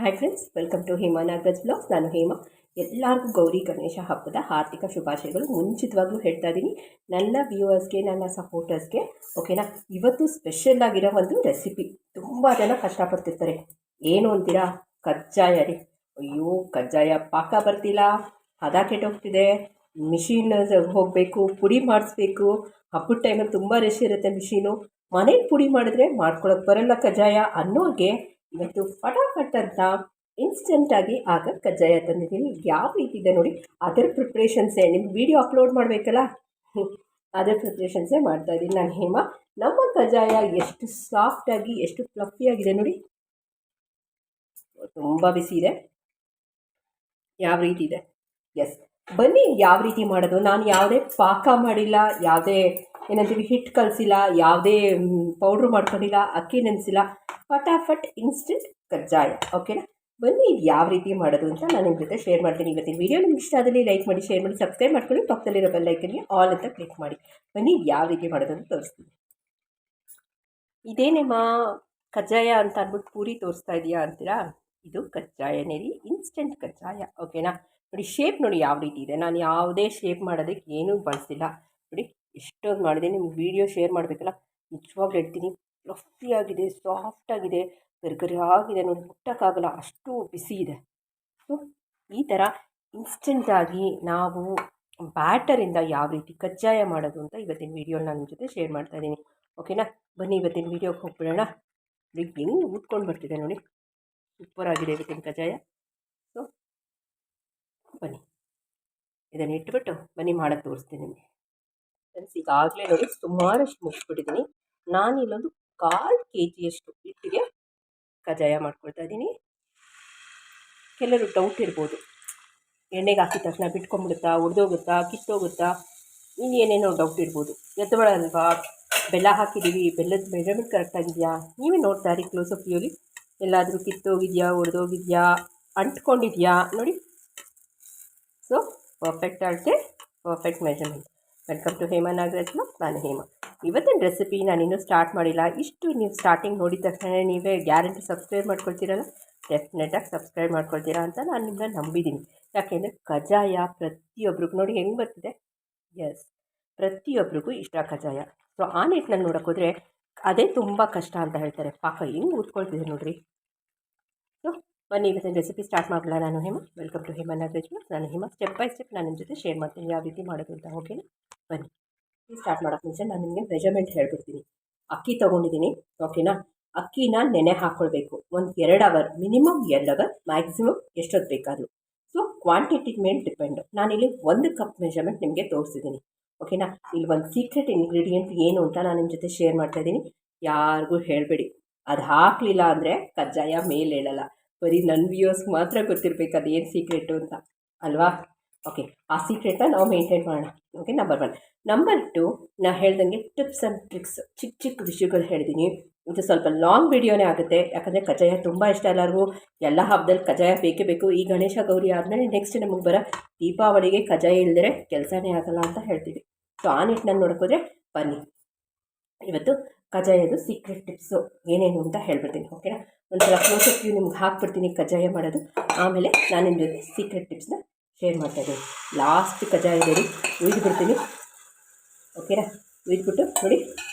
Hi friends, welcome to Hema Nagaraj blogs. ನಾನು ಹೇಮಾ. ಎಲ್ಲರಿಗೂ ಗೌರಿ ಗಣೇಶ ಹಬ್ಬದ ಆರ್ಥಿಕ ಶುಭಾಶಯಗಳು. ಮುಂಚಿತವಾಗ್ಲೂ ಹೇಳ್ತಾ ಇದ್ದೀನಿ ನನ್ನ ವ್ಯೂವರ್ಸ್ಗೆ, ನನ್ನ ಸಪೋರ್ಟರ್ಸ್ಗೆ. ಓಕೆನಾ? ಇವತ್ತು ಸ್ಪೆಷಲ್ ಆಗಿರೋ ಒಂದು ರೆಸಿಪಿ. ತುಂಬ ಜನ ಕಷ್ಟಪಡ್ತಿರ್ತಾರೆ. ಏನು ಅಂತೀರಾ? ಕಜ್ಜಾಯ ರೀ. ಅಯ್ಯೋ, ಕಜ್ಜಾಯ ಪಾಕ ಬರ್ತಿಲ್ಲ, ಹದ ಕೆಟ್ಟೋಗ್ತಿದೆ, ಮಿಷಿನ್ ಹೋಗಬೇಕು, ಪುಡಿ ಮಾಡಿಸ್ಬೇಕು. ಹಬ್ಬದ ಟೈಮಲ್ಲಿ ತುಂಬ ರಶ್ ಇರುತ್ತೆ ಮಿಷಿನು. ಮನೆಗೆ ಪುಡಿ ಮಾಡಿದ್ರೆ ಮಾಡ್ಕೊಳಕ್ಕೆ ಬರಲ್ಲ ಕಜ್ಜಾಯ ಅನ್ನೋರಿಗೆ ಇವತ್ತು ಫಟಾಫಟ್ ಅಂತ ಇನ್ಸ್ಟೆಂಟಾಗಿ ಆಗ ಕಜ್ಜಾಯ ತಂದಿದ್ದೀನಿ. ಯಾವ ರೀತಿ ಇದೆ ನೋಡಿ. ಅದರ ಪ್ರಿಪ್ರೇಷನ್ಸೇ ನಿಮ್ಗೆ ವೀಡಿಯೋ ಅಪ್ಲೋಡ್ ಮಾಡಬೇಕಲ್ಲ, ಅದರ ಪ್ರಿಪ್ರೇಷನ್ಸೇ ಮಾಡ್ತಾಯಿದ್ದೀನಿ ನಾನು ಹೇಮಾ. ನಮ್ಮ ಕಜ್ಜಾಯ ಎಷ್ಟು ಸಾಫ್ಟಾಗಿ, ಎಷ್ಟು ಫ್ಲಫಿಯಾಗಿದೆ ನೋಡಿ. ತುಂಬ ಬಿಸಿ ಇದೆ. ಯಾವ ರೀತಿ ಇದೆ? ಎಸ್, ಬನ್ನಿ ಯಾವ ರೀತಿ ಮಾಡೋದು. ನಾನು ಯಾವುದೇ ಪಾಕ ಮಾಡಿಲ್ಲ, ಯಾವುದೇ ಏನಂತೀವಿ ಹಿಟ್ಟು ಕಲಸಿಲ್ಲ, ಯಾವುದೇ ಪೌಡ್ರ್ ಮಾಡ್ಕೊಂಡಿಲ್ಲ, ಅಕ್ಕಿ ನೆನೆಸಿಲ್ಲ. ಫಟಾಫಟ್ ಇನ್ಸ್ಟೆಂಟ್ ಕಜ್ಜಾಯ. ಓಕೆನಾ? ಬನ್ನಿ ಇದು ಯಾವ ರೀತಿ ಮಾಡೋದು ಅಂತ ನಾನು ನಿಮ್ಮ ಜೊತೆ ಶೇರ್ ಮಾಡ್ತೀನಿ. ಇವತ್ತಿನ ವೀಡಿಯೋ ನಿಮ್ಗೆ ಇಷ್ಟ ಆದಲ್ಲಿ ಲೈಕ್ ಮಾಡಿ, ಶೇರ್ ಮಾಡಿ, ಸಬ್ಸ್ಕ್ರೈಬ್ ಮಾಡ್ಕೊಳ್ಳಿ. ಪಕ್ಕದಲ್ಲಿರೋ ಬೆಲ್ ಐಕನ್ಗೆ ಆಲ್ ಅಂತ ಕ್ಲಿಕ್ ಮಾಡಿ. ಬನ್ನಿ ಯಾವ ರೀತಿ ಮಾಡೋದು ಅಂತ ತೋರಿಸ್ತೀನಿ. ಇದೇನೇಮ್ಮ ಕಜ್ಜಾಯ ಅಂತ ಅಂದ್ಬಿಟ್ಟು ಪೂರಿ ತೋರಿಸ್ತಾ ಇದೆಯಾ ಅಂತೀರಾ? ಇದು ಕಜ್ಜಾಯನೇ ರೀ, ಇನ್ಸ್ಟೆಂಟ್ ಕಜ್ಜಾಯ. ಓಕೆನಾ? ನೋಡಿ ಶೇಪ್ ನೋಡಿ ಯಾವ ರೀತಿ ಇದೆ. ನಾನು ಯಾವುದೇ ಶೇಪ್ ಮಾಡೋದಕ್ಕೆ ಏನೂ ಬಳಸಿಲ್ಲ. ನೋಡಿ ಎಷ್ಟೊಂದು ಮಾಡಿದೆ. ನಿಮ್ಗೆ ವೀಡಿಯೋ ಶೇರ್ ಮಾಡಬೇಕಲ್ಲ, ನಿಜವಾಗ್ಲೂ ಹೇಳ್ತೀನಿ, ಫ್ಲಫಿಯಾಗಿದೆ, ಸಾಫ್ಟಾಗಿದೆ, ಗರಿಗರಿಯಾಗಿದೆ ನೋಡಿ. ಮುಟ್ಟಕ್ಕಾಗಲ್ಲ, ಅಷ್ಟು ಬಿಸಿ ಇದೆ. ಸೊ ಈ ಥರ ಇನ್ಸ್ಟೆಂಟಾಗಿ ನಾವು ಬ್ಯಾಟರಿಂದ ಯಾವ ರೀತಿ ಕಜ್ಜಾಯ ಮಾಡೋದು ಅಂತ ಇವತ್ತಿನ ವೀಡಿಯೋ ನಾನು ನಿಮ್ಮ ಜೊತೆ ಶೇರ್ ಮಾಡ್ತಾಯಿದ್ದೀನಿ. ಓಕೆನಾ? ಬನ್ನಿ ಇವತ್ತಿನ ವೀಡಿಯೋಗೆ ಹೋಗ್ಬಿಡೋಣ. ಹೆಂಗೆ ಊದ್ಕೊಂಡು ಬರ್ತಿದೆ ನೋಡಿ, ಸೂಪರಾಗಿದೆ ಇವತ್ತಿನ ಕಜ್ಜಾಯ. ಸೊ ಬನ್ನಿ ಇದನ್ನು ಇಟ್ಬಿಟ್ಟು ಬನ್ನಿ ಮಾಡೋಕ್ಕೆ ತೋರಿಸ್ತೀನಿ ನಿಮಗೆ. ಫ್ರೆಂಡ್ಸ್, ಈಗಾಗಲೇ ನೋಡಿ ಸುಮಾರಷ್ಟು ಮುಗಿಸ್ಬಿಟ್ಟಿದ್ದೀನಿ. ನಾನು ಇಲ್ಲೊಂದು 1/4 kg ಹಿಟ್ಟಿಗೆ ಕಜ್ಜಾಯ ಮಾಡ್ಕೊಳ್ತಾ ಇದ್ದೀನಿ. ಕೆಲವರು ಡೌಟ್ ಇರ್ಬೋದು, ಎಣ್ಣೆಗೆ ಹಾಕಿದ ತಕ್ಷಣ ಬಿಟ್ಕೊಂಡ್ಬಿಡುತ್ತಾ, ಒಡೆದೋಗುತ್ತಾ, ಕಿತ್ತೋಗುತ್ತಾ, ಏನೇನೋ ಡೌಟ್ ಇರ್ಬೋದು. ಎತ್ತುಗಳಲ್ವಾ, ಬೆಲ್ಲ ಹಾಕಿದ್ದೀವಿ, ಬೆಲ್ಲದ ಮೆಜರ್ಮೆಂಟ್ ಕರೆಕ್ಟಾಗಿದೆಯಾ? ನೀವೇ ನೋಡ್ತಾ ಇರಿ ಕ್ಲೋಸಪ್ ವ್ಯೂಲಿ. ಎಲ್ಲಾದರೂ ಕಿತ್ತೋಗಿದೆಯಾ, ಒಡೆದೋಗಿದೆಯಾ, ಅಂಟ್ಕೊಂಡಿದೆಯಾ ನೋಡಿ. ಸೊ ಪರ್ಫೆಕ್ಟ್ ಅಳತೆ, perfect measurement. Welcome to Hema Nagaraj. ನಾನು ಹೇಮಾ. ಇವತ್ತಿನ ರೆಸಿಪಿ ನಾನಿನ್ನೂ ಸ್ಟಾರ್ಟ್ ಮಾಡಿಲ್ಲ. ಇಷ್ಟು ನೀವು ಸ್ಟಾರ್ಟಿಂಗ್ ನೋಡಿದ ತಕ್ಷಣ ನೀವೇ ಗ್ಯಾರಂಟಿ ಸಬ್ಸ್ಕ್ರೈಬ್ ಮಾಡ್ಕೊಳ್ತೀರಲ್ಲ, ಡೆಫಿನೆಟಾಗಿ ಸಬ್ಸ್ಕ್ರೈಬ್ ಮಾಡ್ಕೊಳ್ತೀರಾ ಅಂತ ನಾನು ನಿಮ್ಮನ್ನ ನಂಬಿದ್ದೀನಿ. ಯಾಕೆಂದರೆ ಕಜ್ಜಾಯ ಪ್ರತಿಯೊಬ್ರಿಗೂ ನೋಡಿ ಹೆಂಗೆ ಬರ್ತಿದೆ. ಎಸ್, ಪ್ರತಿಯೊಬ್ಬರಿಗೂ ಇಷ್ಟ ಕಜ್ಜಾಯ. ಸೊ ಆ ನಿಟ್ಟಿನಲ್ಲಿ ನೋಡೋಕ್ಕೋದ್ರೆ ಅದೇ ತುಂಬ ಕಷ್ಟ ಅಂತ ಹೇಳ್ತಾರೆ. ಪಾಕ ಹೆಂಗೆ ಊದ್ಕೊಳ್ತಿದೆ ನೋಡಿರಿ. ಸೊ ಬನ್ನಿ ಇವತ್ತಿನ ರೆಸಿಪಿ ಸ್ಟಾರ್ಟ್ ಮಾಡಲ್ಲ. ನಾನು ಹೇಮಾ. Welcome to Hema Nagaraj. ನಾನು ಹೇಮಾ. ಸ್ಟೆಪ್ ಬೈ ಸ್ಟೆಪ್ ನಾನು ನಿಮ್ಮ ಜೊತೆ ಶೇರ್ ಮಾಡ್ತೀನಿ ಯಾವ ರೀತಿ ಮಾಡೋದು ಅಂತ. ಓಕೆನಾ? ಬನ್ನಿ ಸ್ಟಾರ್ಟ್ ಮಾಡೋಕ್ಕೆ ಮುಂಚೆ ನಾನು ನಿಮಗೆ ಮೆಜರ್ಮೆಂಟ್ ಹೇಳ್ಬಿಡ್ತೀನಿ. ಅಕ್ಕಿ ತೊಗೊಂಡಿದ್ದೀನಿ. ಓಕೆನಾ? ಅಕ್ಕಿನ ನೆನೆ ಹಾಕ್ಕೊಳ್ಬೇಕು ಒಂದು 2 ಅವರ್, ಮಿನಿಮಮ್ 2 ಅವರ್, ಮ್ಯಾಕ್ಸಿಮಮ್ ಎಷ್ಟೊತ್ತು ಬೇಕಾದರೂ. ಸೊ ಕ್ವಾಂಟಿಟಿ ಮೇಲೆ ಡಿಪೆಂಡು. ನಾನಿಲ್ಲಿ 1 ಕಪ್ ಮೆಜರ್ಮೆಂಟ್ ನಿಮಗೆ ತೋರಿಸಿದ್ದೀನಿ. ಓಕೆನಾ? ಇಲ್ಲಿ ಒಂದು ಸೀಕ್ರೆಟ್ ಇಂಗ್ರೀಡಿಯೆಂಟ್ ಏನು ಅಂತ ನಾನು ನಿಮ್ಮ ಜೊತೆ ಶೇರ್ ಮಾಡ್ತಾಯಿದ್ದೀನಿ. ಯಾರಿಗೂ ಹೇಳಬೇಡಿ. ಅದು ಹಾಕಲಿಲ್ಲ ಅಂದರೆ ಕಜ್ಜಾಯ ಮೇಲೆ ಹೇಳಲ್ಲ. ಬರೀ ನನ್ನ ವ್ಯೂವರ್ಸ್ಗೆ ಮಾತ್ರ ಗೊತ್ತಿರಬೇಕು ಅದೇನು ಸೀಕ್ರೆಟು ಅಂತ ಅಲ್ವಾ? ಓಕೆ, ಆ ಸೀಕ್ರೆಟ್ನ ನಾವು ಮೇಂಟೈನ್ ಮಾಡೋಣ. Okay, number 1. ನಂಬರ್ 2, ನಾನು ಹೇಳ್ದಂಗೆ ಟಿಪ್ಸ್ ಆ್ಯಂಡ್ ಟ್ರಿಕ್ಸ್, ಚಿಕ್ಕ ಚಿಕ್ಕ ವಿಷಯಗಳು ಹೇಳಿದ್ದೀನಿ. ಇದು ಸ್ವಲ್ಪ ಲಾಂಗ್ ವಿಡಿಯೋನೇ ಆಗುತ್ತೆ, ಯಾಕಂದರೆ ಕಜ್ಜಾಯ ತುಂಬ ಇಷ್ಟ ಎಲ್ಲರಿಗೂ. ಎಲ್ಲ ಹಬ್ಬದಲ್ಲಿ ಕಜ್ಜಾಯ ಬೇಕೇ ಬೇಕು. ಈ ಗಣೇಶ ಗೌರಿ ಆದಮೇಲೆ ನೆಕ್ಸ್ಟ್ ನಮಗೆ ಬರೋ ದೀಪಾವಳಿಗೆ ಕಜ್ಜಾಯ ಇಲ್ಲದೇ ಕೆಲಸನೇ ಆಗಲ್ಲ ಅಂತ ಹೇಳ್ತೀವಿ. ಸೊ ಆ ನಿಟ್ಟಿನಲ್ಲಿ ನೋಡೋಕ್ಕೋದ್ರೆ ಬನ್ನಿ ಇವತ್ತು ಕಜ್ಜಾಯದು ಸೀಕ್ರೆಟ್ ಟಿಪ್ಸು ಏನೇನು ಅಂತ ಹೇಳ್ಬಿಡ್ತೀನಿ. ಓಕೆನಾ? ಒಂದ್ಸಲ ಕ್ಲೋಸಪ್ ವ್ಯೂ ನಿಮ್ಗೆ ಹಾಕ್ಬಿಡ್ತೀನಿ ಕಜ್ಜಾಯ ಮಾಡೋದು. ಆಮೇಲೆ ನಾನು ನಿಮ್ಮ ಜೊತೆ ಸೀಕ್ರೆಟ್ ಟಿಪ್ಸ್ನ ಶೇರ್ ಮಾಡ್ತಾಯಿದ್ದೀನಿ. ಲಾಸ್ಟ್ ಕಜ್ಜಾಯ ನೋಡಿ ಉಯ್ದುಬಿಡ್ತೀನಿ. ಓಕೆನಾ? ಉಯ್ದುಬಿಟ್ಟು ನೋಡಿ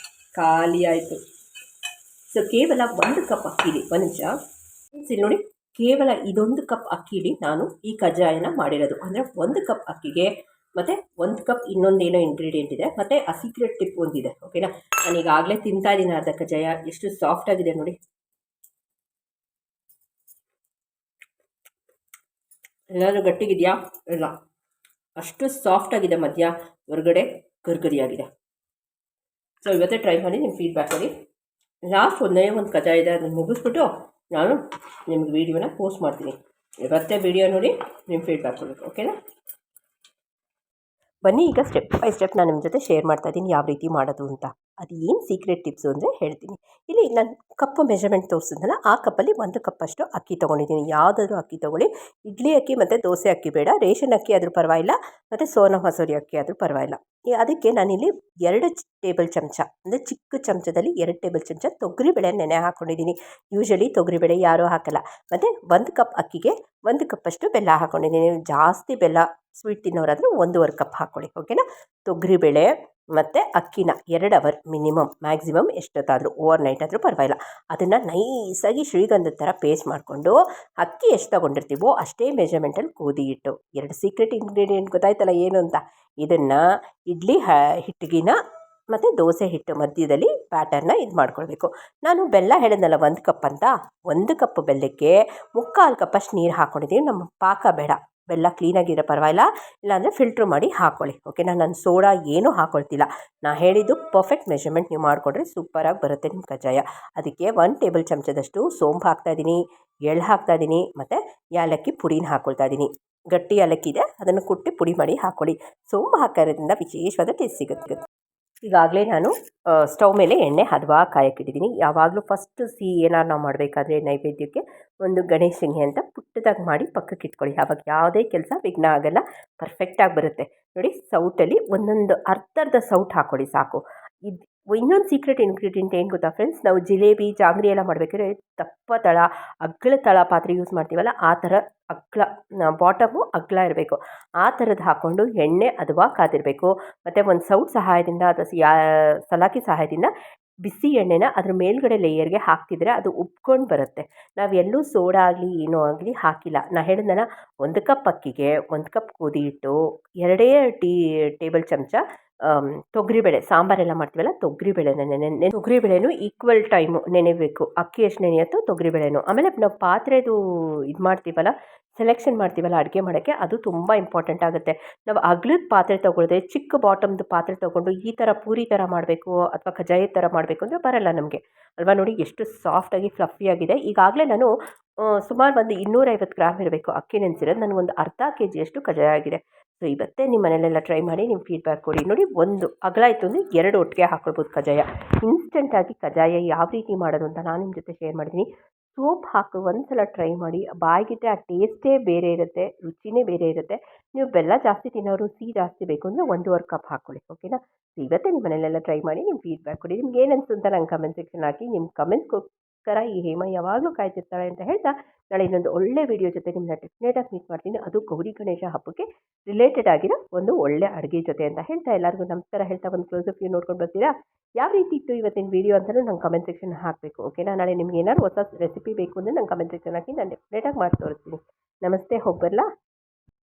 ಖಾಲಿ ಆಯಿತು. ಸೊ ಕೇವಲ 1 ಕಪ್ ಅಕ್ಕಿಲಿ, ಒಂದು ನಿಮಿಷ ಇಲ್ಲಿ ನೋಡಿ, ಕೇವಲ ಇದೊಂದು ಕಪ್ ಅಕ್ಕಿಲಿ ನಾನು ಈ ಕಜ್ಜಾಯನ ಮಾಡಿರೋದು. ಅಂದರೆ 1 ಕಪ್ ಅಕ್ಕಿಗೆ ಮತ್ತು 1 ಕಪ್ ಇನ್ನೊಂದೇನೋ ಇಂಗ್ರೀಡಿಯೆಂಟ್ ಇದೆ, ಮತ್ತು ಆ ಸೀಕ್ರೆಟ್ ಟಿಪ್ ಒಂದಿದೆ. ಓಕೆನಾ? ನಾನು ಈಗಾಗಲೇ ತಿಂತಾ ಇದ್ದೀನಿ ಅರ್ಧ ಕಜ್ಜಾಯ. ಎಷ್ಟು ಸಾಫ್ಟಾಗಿದೆ ನೋಡಿ. ಎಲ್ಲಾದರೂ ಗಟ್ಟಿಗಿದೆಯಾ? ಇಲ್ಲ, ಅಷ್ಟು ಸಾಫ್ಟಾಗಿದೆ. ಮಧ್ಯ ಹೊರಗಡೆ ಗರ್ಗರಿಯಾಗಿದೆ. ಸೊ ಇವತ್ತೇ ಟ್ರೈ ಮಾಡಿ ನಿಮ್ಮ ಫೀಡ್ಬ್ಯಾಕ್ ಕೊಡಿ. ಲಾಸ್ಟ್ ಒಂದೇ ಒಂದು ಕಜ್ಜಾಯ ಇದೆ, ಅದನ್ನು ಮುಗಿಸ್ಬಿಟ್ಟು ನಾನು ನಿಮ್ಗೆ ವೀಡಿಯೋನ ಪೋಸ್ಟ್ ಮಾಡ್ತೀನಿ. ಇವತ್ತೇ ವೀಡಿಯೋ ನೋಡಿ ನಿಮ್ಮ ಫೀಡ್ಬ್ಯಾಕ್ ಕೊಡಬೇಕು. ಓಕೆನಾ? ಬನ್ನಿ ಈಗ ಸ್ಟೆಪ್ ಬೈ ಸ್ಟೆಪ್ ನಾನು ನಿಮ್ಮ ಜೊತೆ ಶೇರ್ ಮಾಡ್ತಾಯಿದ್ದೀನಿ ಯಾವ ರೀತಿ ಮಾಡೋದು ಅಂತ. ಅದು ಏನು ಸೀಕ್ರೆಟ್ ಟಿಪ್ಸು ಅಂದರೆ ಹೇಳ್ತೀನಿ. ಇಲ್ಲಿ ನಾನು ಕಪ್ಪು ಮೆಜರ್ಮೆಂಟ್ ತೋರಿಸಿದ್ನಲ್ಲ, ಆ ಕಪ್ಪಲ್ಲಿ 1 ಕಪ್ಪಷ್ಟು ಅಕ್ಕಿ ತೊಗೊಂಡಿದ್ದೀನಿ. ಯಾವುದಾದ್ರೂ ಅಕ್ಕಿ ತೊಗೊಳ್ಳಿ. ಇಡ್ಲಿ ಅಕ್ಕಿ ಮತ್ತು ದೋಸೆ ಅಕ್ಕಿ ಬೇಡ. ರೇಷನ್ ಅಕ್ಕಿ ಆದರೂ ಪರವಾಗಿಲ್ಲ, ಮತ್ತು ಸೋನಾ ಮಸೂರಿ ಅಕ್ಕಿ ಆದರೂ ಪರವಾಗಿಲ್ಲ. ಅದಕ್ಕೆ ನಾನಿಲ್ಲಿ 2 ಟೇಬಲ್ ಚಮಚ ಅಂದರೆ ಚಿಕ್ಕ ಚಮಚದಲ್ಲಿ 2 ಟೇಬಲ್ ಚಮಚ ತೊಗರಿಬೇಳೆ ನೆನೆ ಹಾಕ್ಕೊಂಡಿದ್ದೀನಿ. ಯೂಶ್ವಲಿ ತೊಗರಿಬೇಳೆ ಯಾರೂ ಹಾಕಲ್ಲ. ಮತ್ತು 1 ಕಪ್ ಅಕ್ಕಿಗೆ 1 ಕಪ್ಪಷ್ಟು ಬೆಲ್ಲ ಹಾಕ್ಕೊಂಡಿದ್ದೀನಿ. ಜಾಸ್ತಿ ಬೆಲ್ಲ ಸ್ವೀಟ್ ತಿನ್ನೋರಾದರೆ 1.5 ಕಪ್ ಹಾಕ್ಕೊಳ್ಳಿ. ಓಕೆನಾ. ತೊಗರಿಬೇಳೆ ಮತ್ತು ಅಕ್ಕಿನ 2 ಅವರ್ ಮಿನಿಮಮ್, ಮ್ಯಾಕ್ಸಿಮಮ್ ಎಷ್ಟೊತ್ತಾದರೂ ಓವರ್ ನೈಟ್ ಆದರೂ ಪರವಾಗಿಲ್ಲ, ಅದನ್ನು ನೈಸಾಗಿ ಶ್ರೀಗಂಧದ ಥರ ಪೇಸ್ಟ್ ಮಾಡಿಕೊಂಡು ಅಕ್ಕಿ ಎಷ್ಟು ತೊಗೊಂಡಿರ್ತೀವೋ ಅಷ್ಟೇ ಮೆಜರ್ಮೆಂಟಲ್ಲಿ ಗೋಧಿ ಹಿಟ್ಟು, 2 ಸೀಕ್ರೆಟ್ ಇಂಗ್ರೀಡಿಯೆಂಟ್ ಗೊತ್ತಾಯ್ತಲ್ಲ ಏನು ಅಂತ. ಇದನ್ನು ಇಡ್ಲಿ ಹಿಟ್ಟಿಗಿನ ಮತ್ತು ದೋಸೆ ಹಿಟ್ಟು ಮಧ್ಯದಲ್ಲಿ ಬ್ಯಾಟರ್ನ ಇದು ಮಾಡ್ಕೊಳ್ಬೇಕು. ನಾನು ಬೆಲ್ಲ ಹೇಳಿದ್ನಲ್ಲ 1 ಕಪ್ ಅಂತ, 1 ಕಪ್ ಬೆಲ್ಲಕ್ಕೆ 3/4 ಕಪ್ಪಷ್ಟು ನೀರು ಹಾಕ್ಕೊಂಡಿದ್ದೀನಿ. ನಮ್ಮ ಪಾಕ ಬೇಡ, ಬೆಲ್ಲ ಕ್ಲೀನಾಗಿರೋ ಪರವಾಗಿಲ್ಲ, ಇಲ್ಲಾಂದರೆ ಫಿಲ್ಟ್ರ್ ಮಾಡಿ ಹಾಕ್ಕೊಳ್ಳಿ. ಓಕೆನಾ. ನಾನು ಸೋಡಾ ಏನೂ ಹಾಕ್ಕೊಳ್ತಿಲ್ಲ. ನಾನು ಹೇಳಿದ್ದು ಪರ್ಫೆಕ್ಟ್ ಮೆಷರ್ಮೆಂಟ್ ನೀವು ಮಾಡಿಕೊಂಡ್ರೆ ಸೂಪರಾಗಿ ಬರುತ್ತೆ ನಿಮ್ಮ ಕಜ್ಜಾಯ. ಅದಕ್ಕೆ 1 ಟೇಬಲ್ ಚಮಚದಷ್ಟು ಸೋಂಪು ಹಾಕ್ತಾಯಿದ್ದೀನಿ, ಎಳ್ಳು ಹಾಕ್ತಾಯಿದ್ದೀನಿ, ಮತ್ತು ಏಲಕ್ಕಿ ಪುಡಿನ ಹಾಕ್ಕೊಳ್ತಾ ಇದ್ದೀನಿ. ಗಟ್ಟಿ ಏಲಕ್ಕಿ ಇದೆ, ಅದನ್ನು ಕುಟ್ಟಿ ಪುಡಿ ಮಾಡಿ ಹಾಕ್ಕೊಳ್ಳಿ. ಸೋಂಪು ಹಾಕೋದ್ರಿಂದ ವಿಶೇಷವಾದ ಟೇಸ್ಟ್ ಸಿಗುತ್ತೆ. ಈಗಾಗಲೇ ನಾನು ಸ್ಟವ್ ಮೇಲೆ ಎಣ್ಣೆ ಹದವಾಗಿ ಕಾಯಕ್ಕಿಟ್ಟಿದ್ದೀನಿ. ಯಾವಾಗಲೂ ಫಸ್ಟು ಏನಾರು ನಾವು ಮಾಡಬೇಕಾದ್ರೆ ನೈವೇದ್ಯಕ್ಕೆ ಒಂದು ಗಣೇಶನಿಗೆ ಅಂತ ಪುಟ್ಟದಾಗಿ ಮಾಡಿ ಪಕ್ಕಕ್ಕೆ ಇಟ್ಕೊಳ್ಳಿ. ಆವಾಗ ಯಾವುದೇ ಕೆಲಸ ವಿಘ್ನ ಆಗೋಲ್ಲ, ಪರ್ಫೆಕ್ಟಾಗಿ ಬರುತ್ತೆ. ನೋಡಿ, ಸೌಟಲ್ಲಿ ಒಂದೊಂದು ಅರ್ಧ ಸೌಟ್ ಹಾಕ್ಕೊಳ್ಳಿ ಸಾಕು. ಇದು ಇನ್ನೊಂದು ಸೀಕ್ರೆಟ್ ಇಂಗ್ರೀಡಿಯೆಂಟ್ ಏನು ಗೊತ್ತಾ ಫ್ರೆಂಡ್ಸ್, ನಾವು ಜಿಲೇಬಿ ಜಾಂಗ್ರಿ ಎಲ್ಲ ಮಾಡಬೇಕಾದ್ರೆ ದಪ್ಪ ತಳ, ಅಗ್ಲ ತಳ ಪಾತ್ರೆ ಯೂಸ್ ಮಾಡ್ತೀವಲ್ಲ, ಆ ಥರ ಅಗ್ಲ ಬಾಟಮು ಅಗ್ಲ ಇರಬೇಕು. ಆ ಥರದ್ದು ಹಾಕ್ಕೊಂಡು ಎಣ್ಣೆ ಹದವಾಗಿ ಕಾದಿರಬೇಕು. ಮತ್ತು ಒಂದು ಸೌಟ್ ಸಹಾಯದಿಂದ ಅಥವಾ ಸಲಾಕಿ ಸಹಾಯದಿಂದ ಬಿಸಿ ಎಣ್ಣೆನ ಅದ್ರ ಮೇಲ್ಗಡೆ ಲೇಯರ್ಗೆ ಹಾಕ್ತಿದ್ರೆ ಅದು ಉಬ್ಕೊಂಡು ಬರುತ್ತೆ. ನಾವು ಎಲ್ಲೂ ಸೋಡಾ ಆಗಲಿ ಏನೂ ಆಗಲಿ ಹಾಕಿಲ್ಲ. ನಾನು ಹೇಳಿದ್ನಲ್ಲ, 1 ಕಪ್ ಅಕ್ಕಿಗೆ 1 ಕಪ್ ಗೋಧಿ ಹಿಟ್ಟು, 2 ಟೇಬಲ್ ಚಮಚ ತೊಗರಿಬೇಳೆ, ಸಾಂಬಾರೆಲ್ಲ ಮಾಡ್ತೀವಲ್ಲ ತೊಗರಿಬೇಳೆನ ತೊಗರಿಬೇಳೆನೂ ಈಕ್ವಲ್ ಟೈಮು ನೆನೆಬೇಕು. ಅಕ್ಕಿ ಎಷ್ಟು ನೆನೆಯುತ್ತೋ ತೊಗರಿಬೇಳೆನೂ. ಆಮೇಲೆ ನಾವು ಪಾತ್ರೆದು ಇದು ಮಾಡ್ತೀವಲ್ಲ, ಸೆಲೆಕ್ಷನ್ ಮಾಡ್ತೀವಲ್ಲ ಅಡುಗೆ ಮಾಡೋಕ್ಕೆ, ಅದು ತುಂಬ ಇಂಪಾರ್ಟೆಂಟ್ ಆಗುತ್ತೆ. ನಾವು ಅಗ್ಲದ ಪಾತ್ರೆ ತೊಗೊಳ್ದೆ ಚಿಕ್ಕ ಬಾಟಮ್ದು ಪಾತ್ರೆ ತೊಗೊಂಡು ಈ ಥರ ಪೂರಿ ಥರ ಮಾಡಬೇಕು ಅಥವಾ ಕಜ್ಜಾಯದ ಥರ ಮಾಡಬೇಕು ಅಂದರೆ ಬರಲ್ಲ ನಮಗೆ ಅಲ್ವಾ. ನೋಡಿ ಎಷ್ಟು ಸಾಫ್ಟಾಗಿ ಫ್ಲಫಿಯಾಗಿದೆ. ಈಗಾಗಲೇ ನಾನು ಸುಮಾರು ಒಂದು 250 ಗ್ರಾಮ್ ಇರಬೇಕು ಅಕ್ಕಿ ನೆನೆಸಿರೋದು, ನನಗೊಂದು ಅರ್ಧ ಕೆಜಿಯಷ್ಟು ಕಜ್ಜಾಯ ಆಗಿದೆ. ಸೊ ಇವತ್ತೇ ನಿಮ್ಮ ಮನೇಲೆಲ್ಲ ಟ್ರೈ ಮಾಡಿ ನಿಮ್ಮ ಫೀಡ್ಬ್ಯಾಕ್ ಕೊಡಿ. ನೋಡಿ, ಒಂದು ಅಗಲ ಇತ್ತು ಅಂದರೆ 2 ಒಟ್ಟಿಗೆ ಹಾಕ್ಕೊಳ್ಬೋದು ಕಜ್ಜಾಯ. ಇನ್ಸ್ಟೆಂಟಾಗಿ ಕಜ್ಜಾಯ ಯಾವ ರೀತಿ ಮಾಡೋದು ಅಂತ ನಾನು ನಿಮ್ಮ ಜೊತೆ ಶೇರ್ ಮಾಡಿದ್ದೀನಿ. ಸೋಪ್ ಹಾಕಿ ಒಂದು ಸಲ ಟ್ರೈ ಮಾಡಿ, ಬಾಯಿಗಿಟ್ಟರೆ ಆ ಟೇಸ್ಟೇ ಬೇರೆ ಇರುತ್ತೆ, ರುಚಿನೇ ಬೇರೆ ಇರುತ್ತೆ. ನೀವು ಬೆಲ್ಲ ಜಾಸ್ತಿ ತಿನ್ನೋರು, ಸಿಹಿ ಜಾಸ್ತಿ ಬೇಕು ಅಂದರೆ 1.5 ಕಪ್ ಹಾಕ್ಕೊಳ್ಳಿ. ಓಕೆನಾ. ಸೊ ಇವತ್ತೇ ನಿಮ್ಮ ಮನೇಲೆಲ್ಲ ಟ್ರೈ ಮಾಡಿ ನಿಮ್ಮ ಫೀಡ್ಬ್ಯಾಕ್ ಕೊಡಿ. ನಿಮ್ಗೆ ಏನು ಅನಿಸ್ತು ಅಂತ ನಂಗೆ ಕಮೆಂಟ್ ಸೆಕ್ಷನ್ ಹಾಕಿ. ನಿಮ್ಮ ಕಮೆಂಟ್ಸ್ಗೋಸ್ಕರ ಈ ಹೇಮ ಯಾವಾಗಲೂ ಕಾಯ್ತಿರ್ತಾಳೆ ಅಂತ ಹೇಳ್ತಾ, ನಾಳೆ ಇನ್ನೊಂದು ಒಳ್ಳೆ ವಿಡಿಯೋ ಜೊತೆ ನಿಮ್ಮನ್ನ ಡೆಫಿನೆಟಾಗಿ ಮೀಟ್ ಮಾಡ್ತೀನಿ. ಅದು ಗೌರಿ ಗಣೇಶ ಹಬ್ಬಕ್ಕೆ ರಿಲೇಟೆಡ್ ಆಗಿರೋ ಒಂದು ಒಳ್ಳೆ ಅಡುಗೆ ಜೊತೆ ಅಂತ ಹೇಳ್ತಾ, ಎಲ್ಲರಿಗೂ ನಮಸ್ಕಾರ ಹೇಳ್ತಾ ಒಂದು ಕ್ಲೋಸಪ್ ವ್ಯೂ ನೋಡ್ಕೊಂಡು ಬರ್ತೀರಾ. ಯಾವ ರೀತಿ ಇತ್ತು ಇವತ್ತಿನ ವೀಡಿಯೋ ಅಂತಲೂ ನಂಗೆ ಕಮೆಂಟ್ ಸೆಕ್ಷನ್ ಹಾಕಬೇಕು. ಓಕೆನಾ. ನಾಳೆ ನಿಮ್ಗೆ ಏನಾದ್ರು ಹೊಸ ರೆಸಿಪಿ ಬೇಕು ಅಂದರೆ ನಂಗೆ ಕಮೆಂಟ್ ಸೆಕ್ಷನ್ ಹಾಕಿ, ನಾನು ಡೆಫಿನೆಟಾಗಿ ಮಾಡಿ ತೋರಿಸ್ತೀನಿ. ನಮಸ್ತೆ, ಹೋಗಿ ಬರಲಾ.